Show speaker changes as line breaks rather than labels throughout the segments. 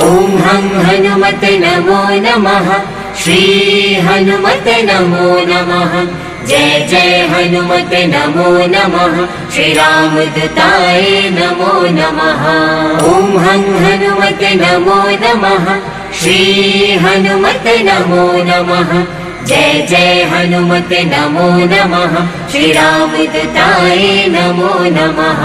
ॐ हं हनुमते नमो नमः। श्री हनुमते नमो नमः। जय जय हनुमते नमो नमः। श्रीरामदूताय नमो नमः। ॐ हं हनुमते नमो नमः। श्री हनुमते नमो नमः। जय जय हनुमते नमो नमः। श्रीरामदूताय नमो नमः।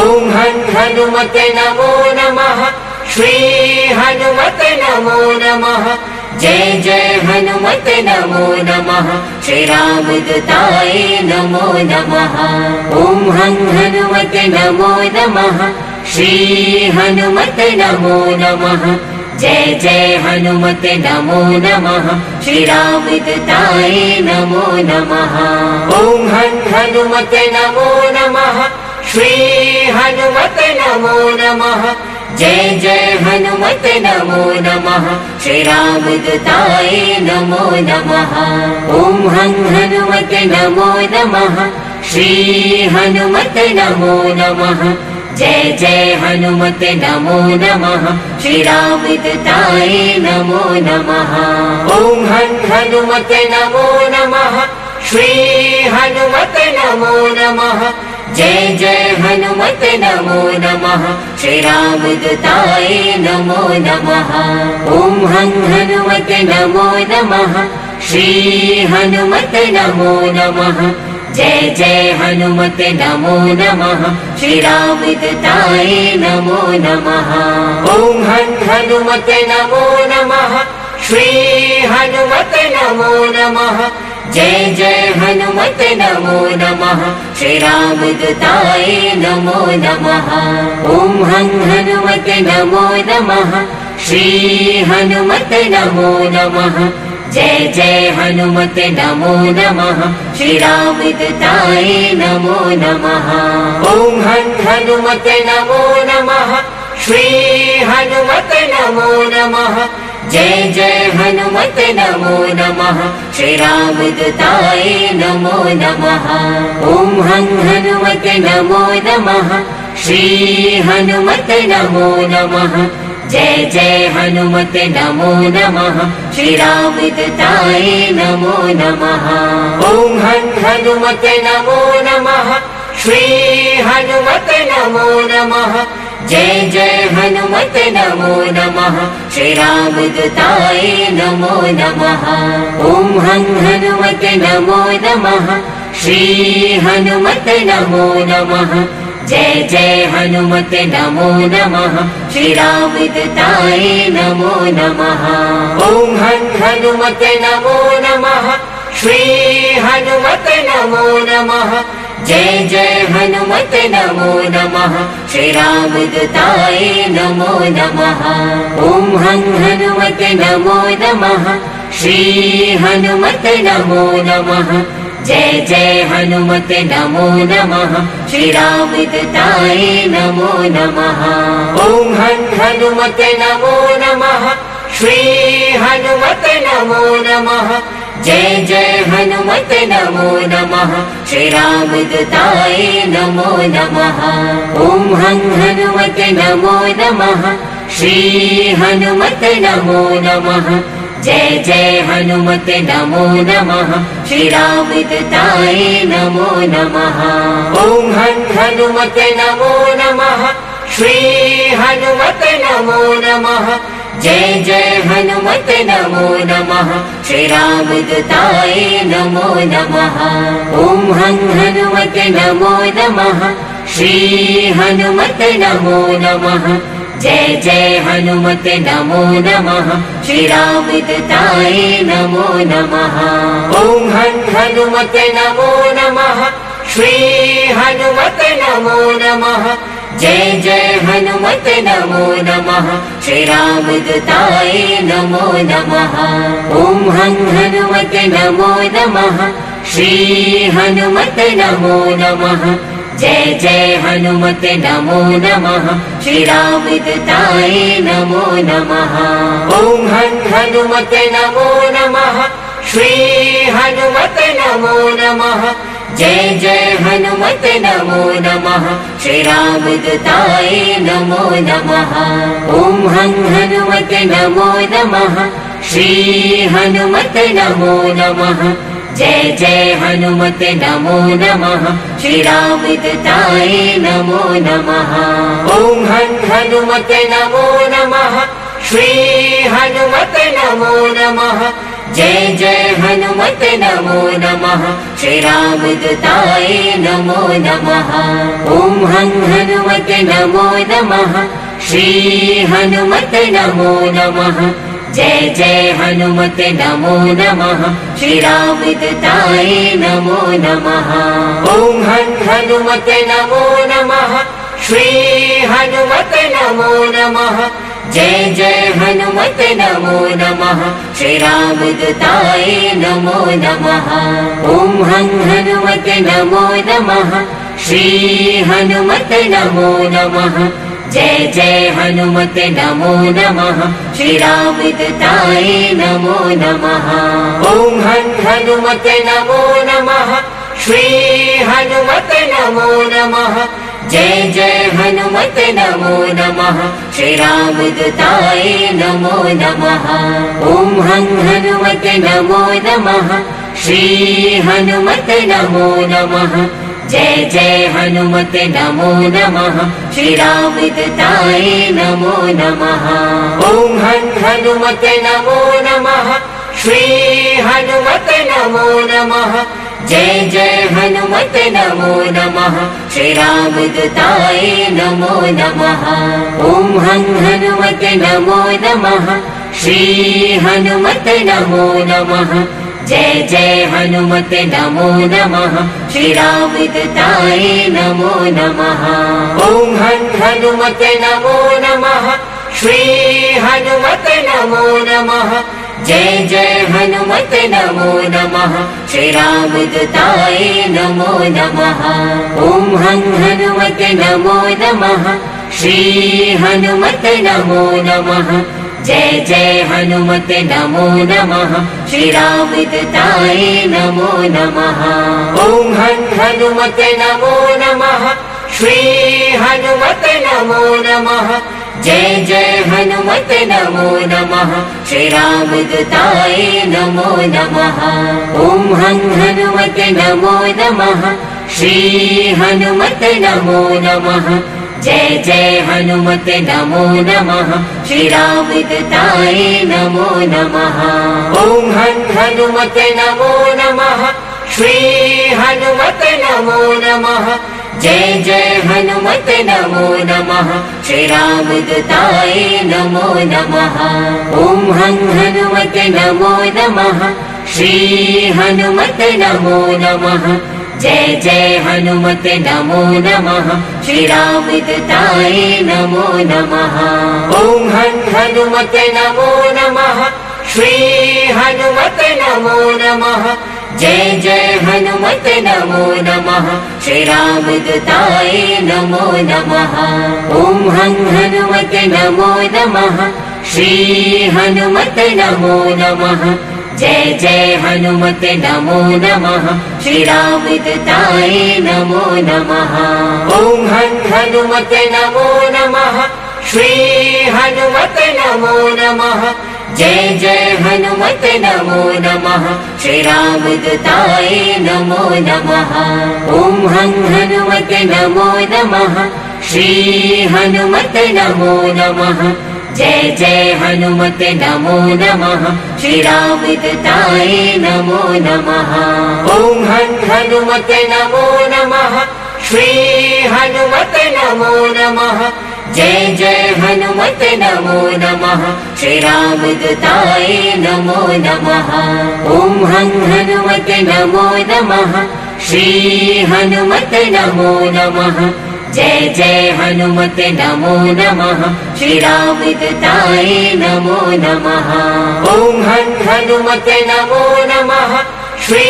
ॐ हं हनुमते नमो नमः। श्री हनुमते नमो नमः। जय जय हनुमते नमो नमः। श्रीरामदूताय नमो नमः। ॐ हं हनुमते नमो नमः। श्री हनुमते नमो नमः। जय जय हनुमते नमो नमः। श्रीरामदूताय नमो नमः। ॐ हं हनुमते नमो नमः। श्री हनुमते नमो नमः। जय जय हनुमते नमो नमः। श्रीरामदूताय नमो नमः। ॐ हं हनुमते नमो नमः। श्री हनुमते नमो नमः। जय जय हनुमते नमो नमः। श्रीरामदूताय नमो नमः। ॐ हं हनुमते नमो नमः। श्री हनुमते नमो नमः। जय जय हनुमते नमो नमः। श्रीरामदूताय नमो नमः। ॐ हं हनुमते नमो नमः। श्री हनुमते नमो नमः। जय जय हनुमते नमो नमः। श्रीरामदूताय नमो नमः। ॐ हं हनुमते नमो नमः। श्री हनुमते नमो नमः। जय जय हनुमते नमो नमः। श्रीरामदूताय नमो नमः। ॐ हं हनुमते नमो नमः। श्री हनुमते नमो नमः। जय जय हनुमते नमो नमः। श्रीरामदूताय नमो नमः। ॐ हं हनुमते नमो नमः। श्री हनुमते नमो नमः। जय जय हनुमते नमो नमः। श्रीरामदूताय नमो नमः। ॐ हं हनुमते नमो नमः। श्री हनुमते नमो नमः। जय जय हनुमते नमो नमः। श्रीरामदूताय नमो नमः। ॐ हं हनुमते नमो नमः। श्री हनुमते नमो नमः। जय जय हनुमते नमो नमः। श्रीरामदूताय नमो नमः। ॐ हं हनुमते नमो नमः। श्री हनुमते नमो नमः। जय जय हनुमते नमो नमः। श्रीरामदूताय नमो नमः। ॐ हं हनुमते नमो नमः। श्री हनुमते नमो नमः। जय जय हनुमते नमो नमः। श्रीरामदूताय नमो नमः। ॐ हं हनुमते नमो नमः। श्री हनुमते नमो नमः। जय जय हनुमते नमो नमः। श्रीरामदूताय नमो नमः। ॐ हं हनुमते नमो नमः। श्री हनुमते नमो नमः। जय जय हनुमते नमो नमः। श्रीरामदूताय नमो नमः। ॐ हं हनुमते नमो नमः। श्री हनुमते नमो नमः। जय जय हनुमते नमो नमः। श्रीरामदूताय नमो नमः। ॐ हं हनुमते नमो नमः। श्री हनुमते नमो नमः। जय जय हनुमते नमो नमः। श्रीरामदूताय नमो नमः। ॐ हं हनुमते नमो नमः। श्री हनुमते नमो नमः। जय जय हनुमते नमो नमः। श्रीरामदूताय नमो नमः। ॐ हं हनुमते नमो नमः। श्री हनुमते नमो नमः। जय जय हनुमते नमो नमः। श्रीरामदूताय नमो नमः। ॐ हं हनुमते नमो नमः। श्री हनुमते नमो नमः। जय जय हनुमते नमो नमः। श्रीरामदूताय नमो नमः। ॐ हं हनुमते नमो नमः। श्री हनुमते नमो नमः। जय जय हनुमत नमो नमः श्रीरामदूताय नमो नमः ॐ हं हनुमत नमो नमः श्री हनुमत नमो नमः जय जय हनुमत नमो नमः श्रीरामदूताय नमो नमः ॐ हं हनुमत नमो नमः श्री हनुमत नमो नमः जय जय हनुमत नमो नमः श्रीरामदूताय नमो नमः ॐ हं हनुमत नमो नमः श्री हनुमत नमो नमः जय जय हनुमत नमो नमः श्रीरामदूताय नमो नमः ॐ हं हनुमत नमो नमः श्री हनुमत नमो नमः जय जय हनुमत नमो नमः श्रीरामदूताय नमो नमः ॐ हं हनुमत नमो नमः श्री हनुमत नमो नमः जय जय हनुमत नमो नमः श्रीरामदूताय नमो नमः ॐ हं हनुमत नमो नमः श्री हनुमत नमो नमः जय जय हनुमत नमो नमः श्रीरामदूताय नमो नमः ॐ हं हनुमत नमो नमः श्री हनुमत नमो नमः जय जय हनुमत नमो नमः श्रीरामदूताय नमो नमः ॐ हं हनुमत नमो नमः श्री हनुमत नमो नमः जय जय हनुमत नमो नमः श्रीरामदूताय नमो नमः ॐ हं हनुमत नमो नमः श्री हनुमत नमो नमः जय जय हनुमत नमो नमः श्रीरामदूताय नमो नमः ॐ हं हनुमत नमो नमः श्री हनुमत नमो नमः जय जय हनुमत नमो नमः श्रीरामदूताय नमो नमः ॐ हं हनुमत नमो नमः श्री हनुमत नमो नमः जय जय हनुमत नमो नमः श्रीरामदूताय नमो नमः ॐ हं हनुमत नमो नमः श्री हनुमत नमो नमः जय जय हनुमत नमो नमः श्रीरामदूताय नमो नमः ॐ हं हनुमत नमो नमः श्री हनुमत नमो नमः जय जय हनुमत नमो नमः श्रीरामदूताय नमो नमः ॐ हं हनुमत नमो नमः श्री हनुमत नमो नमः जय जय हनुमत नमो नमः श्रीरामदूताय नमो नमः ॐ हं हनुमत नमो नमः श्री हनुमत नमो नमः जय जय हनुमत नमो नमः श्रीरामदूताय नमो नमः ॐ हं हनुमत नमो नमः श्री हनुमत नमो नमः जय जय हनुमत नमो नमः श्रीरामदूताय नमो नमः ॐ हं हनुमत नमो नमः श्री हनुमत नमो नमः जय जय हनुमत नमो नमः श्रीरामदूताय नमो नमः ॐ हं हनुमत नमो नमः श्री हनुमत नमो नमः जय जय हनुमत नमो नमः श्रीरामदूताय नमो नमः ॐ हं हनुमत नमो नमः श्री हनुमत नमो नमः जय जय हनुमत नमो नमः श्रीरामदूताय नमो नमः ॐ हं हनुमत नमो नमः श्री हनुमत नमो नमः जय जय हनुमत नमो नमः श्रीरामदूताय नमो नमः ॐ हं हनुमत नमो नमः श्री हनुमत नमो नमः जय जय हनुमत नमो नमः श्रीरामदूताय नमो नमः ॐ हं हनुमत नमो नमः श्री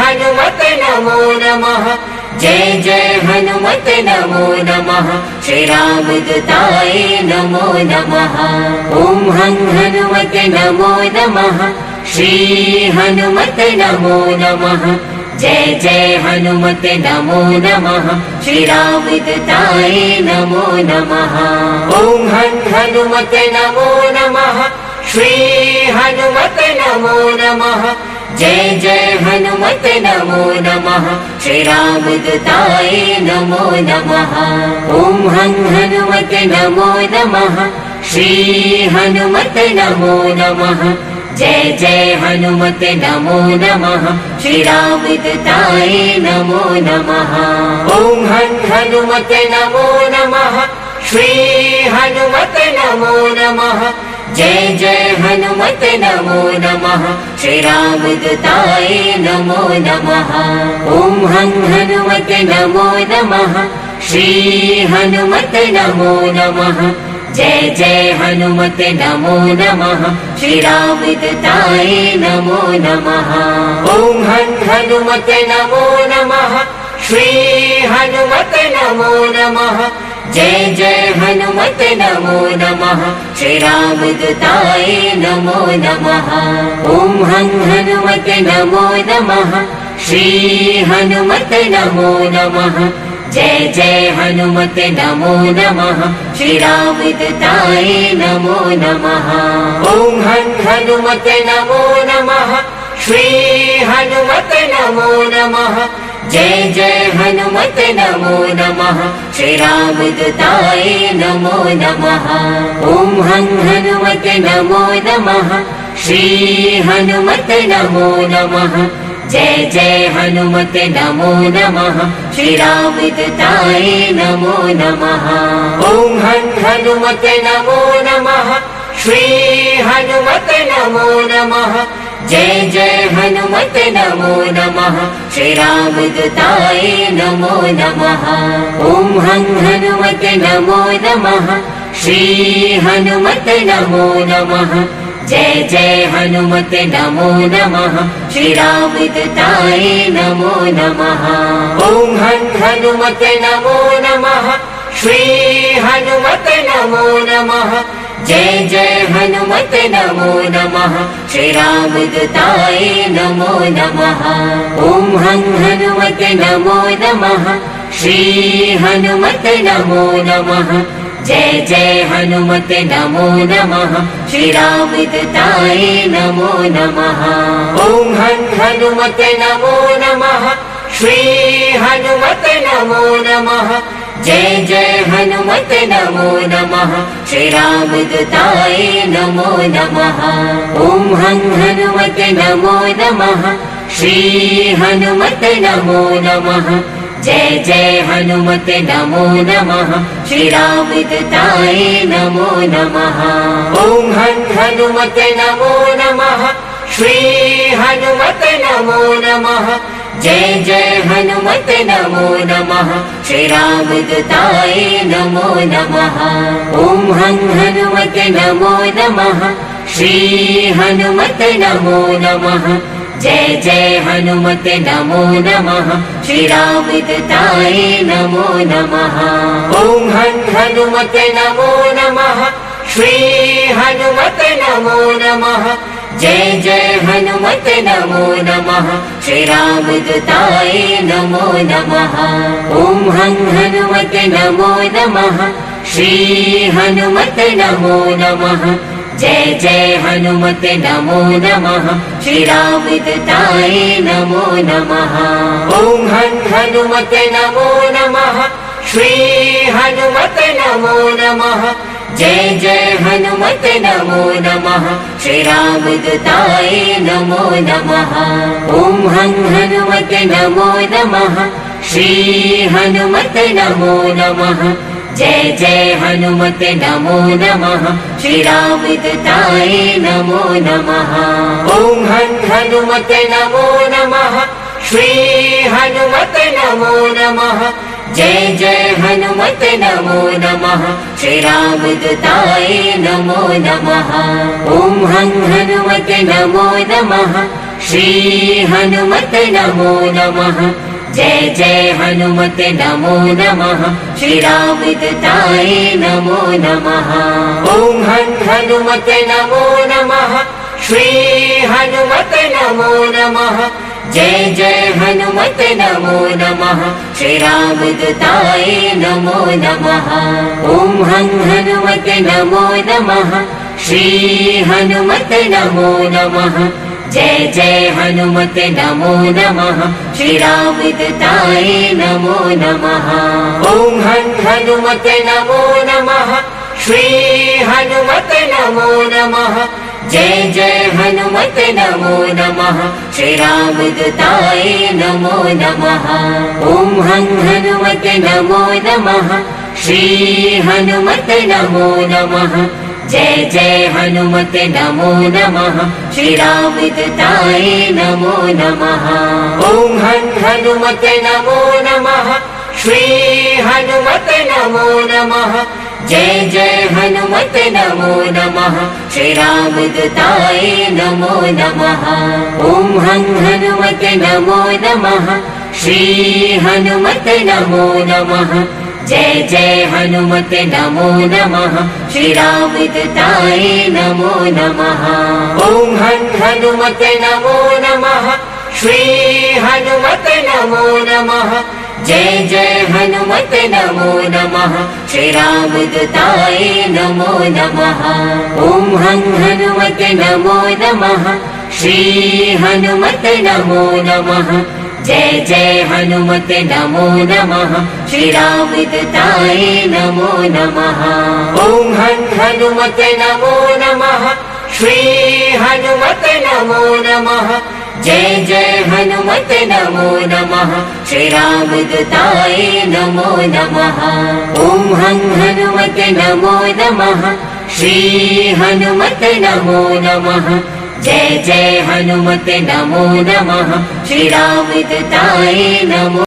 हनुमत नमो नमः जय जय हनुमत नमो नमः श्रीरामदूताय नमो नमः ॐ हं हनुमत नमो नमः श्री हनुमत नमो नमः जय जय हनुमते नमो नमः श्रीरामदूताय नमो नमः ॐ हनुमते नमो नमः श्री हनुमते नमो नमः जय जय हनुमते नमो नमः श्रीरामदूताय नमो नमः ॐ हनुमते नमो नमः श्री हनुमते नमो नमः जय जय हनुमते नमो नमः श्रीरामदूताय नमो नमः ॐ हनुमते नमो नमः श्री हनुमते नमो नमः जय जय हनुमते नमो नमः श्रीरामदूताय नमो नमः ॐ हनुमते नमो नमः श्री हनुमते नमो नमः जय जय हनुमते नमो नमः श्रीरामदूताय नमो नमः ॐ हनुमते नमो नमः श्री हनुमते नमो नमः जय जय हनुमते नमो नमः श्रीरामदूताय नमो नमः ॐ हनुमते नमो नमः श्री हनुमते नमो नमः जय जय हनुमते नमो नमः श्रीरामदूताय नमो नमः ॐ हनुमते नमो नमः श्री हनुमते नमो नमः जय जय हनुमते नमो नमः श्रीरामदूताय नमो नमः ॐ हनुमते नमो नमः श्री हनुमते नमो नमः जय जय हनुमते नमो नमः श्रीरामदूताय नमो नमः ॐ हनुमते नमो नमः श्री हनुमते नमो नमः जय जय हनुमते नमो नमः श्रीरामदूताय नमो नमः ॐ हनुमते नमो नमः श्री हनुमते नमो नमः जय जय हनुमते नमो नमः श्रीरामदूताय नमो नमः ॐ हनुमते नमो नमः श्री हनुमते नमो नमः जय जय हनुमते नमो नमः श्रीरामदूताय नमो नमः ॐ हनुमते नमो नमः श्री हनुमते नमो नमः जय जय हनुमते नमो नमः श्रीरामदूताय नमो नमः ॐ हनुमते नमो नमः श्री हनुमते नमो नमः जय जय हनुमते नमो नमः श्रीरामदूताय नमो नमः ॐ हनुमते नमो नमः श्री हनुमते नमो नमः जय जय हनुमते नमो नमः श्रीरामदूताय नमो नमः ॐ हनुमते नमो नमः श्री हनुमते नमो नमः जय जय हनुमते नमो नमः श्रीरामदूताय नमो नमः ॐ हनुमते नमो नमः श्री हनुमते नमो नमः जय जय हनुमते नमो नमः श्रीरामदूताय नमो नमः ॐ हनुमते नमो नमः श्री हनुमते नमो नमः जय जय हनुमते नमो नमः श्रीरामदूताय नमो नमः ॐ हनुमते नमो नमः श्री हनुमते नमो नमः जय जय हनुमते नमो नमः श्रीरामदूताय नमो नमः ॐ हनुमते नमो नमः श्री हनुमते नमो नमः जय जय हनुमते नमो नमः श्रीरामदूताय नमो नमः ॐ हनुमते नमो नमः श्री हनुमते नमो नमः जय जय हनुमते नमो नमः श्रीरामदूताय नमो नमः ॐ हनुमते नमो नमः श्री हनुमते नमो नमः जय जय हनुमते नमो नमः श्रीरामदूताय नमो नमः ॐ हनुमते नमो नमः श्री हनुमते नमो नमः जय जय हनुमते नमो नमः श्रीरामदूताय नमो नमः ॐ हनुमते नमो नमः श्री हनुमते नमो नमः जय जय हनुमते नमो नमः श्रीरामदूताय नमो नमः ॐ हं हनुमते नमो नमः श्री हनुमते नमो नमः जय जय हनुमते नमो नमः श्रीरामदूताय नमो नमः ॐ हं हनुमते नमो नमः श्री हनुमते नमो नमः जय जय हनुमते नमो नमः श्रीरामदूताय नमो नमः ॐ हं हनुमते नमो नमः श्री हनुमते नमो नमः जय जय हनुमते नमो नमः श्रीरामदूताय नमो नमः ॐ हं हनुमते नमो नमः श्री हनुमते नमो नमः जय जय हनुमते नमो नमः श्रीरामदूताय नमो नमः ॐ हं हनुमते नमो नमः श्री हनुमते नमो नमः जय जय हनुमते नमो नमः श्रीरामदूताय नमो नमः ॐ हं हनुमते नमो नमः श्री हनुमते नमो नमः जय जय हनुमते नमो नमः श्रीरामदूताय नमो नमः ॐ हं हनुमते नमो नमः श्री हनुमते नमो नमः जय जय हनुमते नमो नमः श्रीरामदूताय नमो नमः ॐ हं हनुमते नमो नमः श्री हनुमते नमो नमः जय जय हनुमते नमो नमः श्रीरामदूताय नमो नमः ॐ हं हनुमते नमो नमः श्री हनुमते नमो नमः जय जय हनुमते नमो नमः श्रीरामदूताय नमो